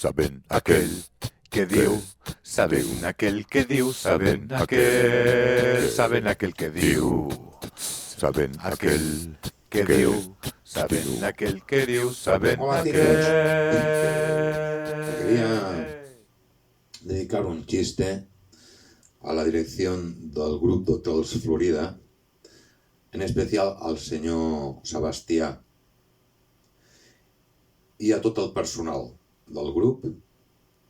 saben aquel que diu, saben aquel que diu, saben aquel que diu, saben aquel que diu, saben aquel que diu, saben Hola, aquel. Quería dedicar un chiste a la dirección del grup d'Hotels Florida, en especial al senyor Sebastià i a tot el personal del grup,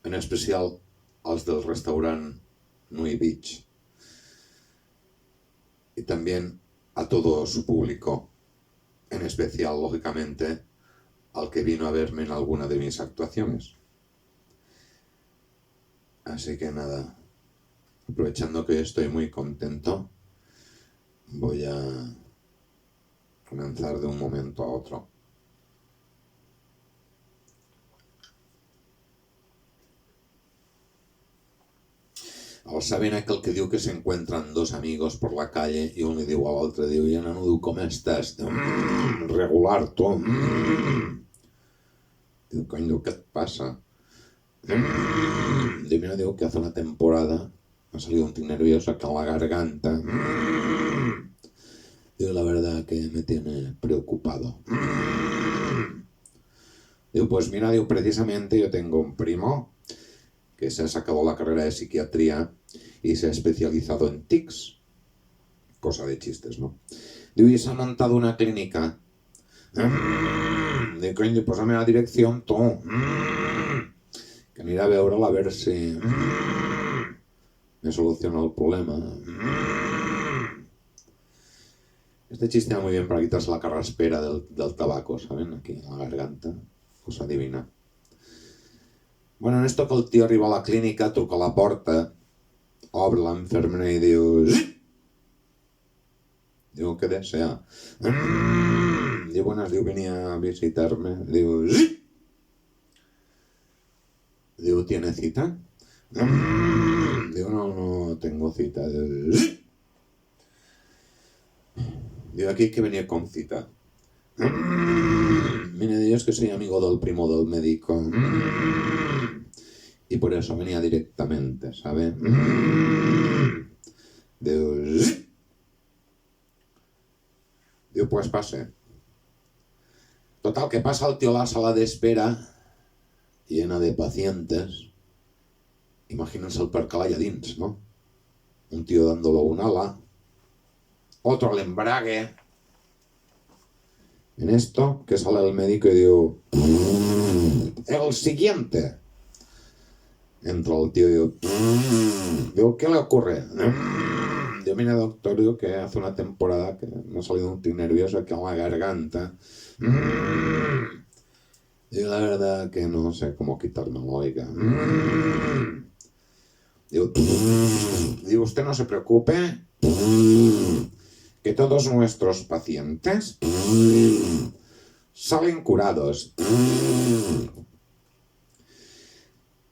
en especial als del restaurant Nui Beach, y también a todo su público, en especial, lógicamente, al que vino a verme en alguna de mis actuaciones. Así que nada, aprovechando que estoy muy contento, voy a comenzar de un momento a otro. ¿Saben aquel que diu que se encuentran dos amigos por la calle y uno le diu a l'altre, diu, i nano, com estàs? Regular, tu. Diu, cony, diu, ¿qué te pasa? Diu, mira, diu, que hace una temporada me ha salido un tic nervioso acá en la garganta. Digo, la verdad que me tiene preocupado. Digo, pues mira, digo, precisamente yo tengo un primo que se ha sacado la carrera de psiquiatría y se ha especializado en tics. Cosa de chistes, ¿no? Digo, y se ha montado una clínica. Digo, coño, pues dame la dirección, tú. Que anirà a veure-la a veure si me soluciona el problema. Este chiste va muy bien para quitarse la carraspera del tabaco, ¿saben? Aquí en la garganta. Cosa divina. Bueno, en esto que el tío arriba a la clínica, truca a la porta, obre la enfermera y diu... Diu, ¿qué desea? Diu, buenas, diu, venía a visitarme. Diu, diu, ¿tiene cita? Diu, no tengo cita. Diu, aquí que venía con cita. Mire, Dios, que soy amigo del primo del médico. Y por eso venía directamente, ¿sabe? Dios. Digo, pues pase. Total, que pasa el tío a la sala de espera, llena de pacientes. Imagínense el percal allá dins, ¿no? Un tío dándolo un ala, otro al embrague. En esto, que sale el médico y digo, el siguiente. Entra el tío y digo, ¿qué le ocurre? Digo, mira, doctor, digo que hace una temporada que me ha salido un tic nervioso aquí en la garganta. Digo, la verdad que no sé cómo quitármelo, oiga. Digo, usted no se preocupe, que todos nuestros pacientes salen curados.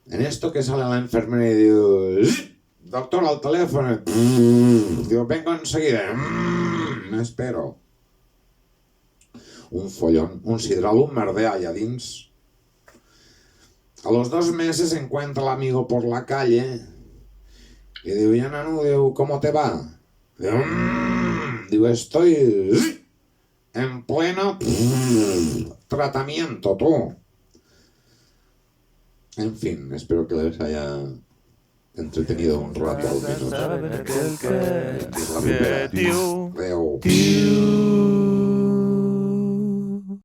En esto que sale la enfermera y digo, doctor, al teléfono. Digo, vengo enseguida. Me espero. Un follón, un sidral, un merder allá dins. A los 2 meses se encuentra el amigo por la calle y digo, ya nano, digo, ¿cómo te va? Digo, estoy en pleno tratamiento, tú. En fin, espero que les haya entretenido un rato al menos. Saben aquel que És la propera. diu, Adéu.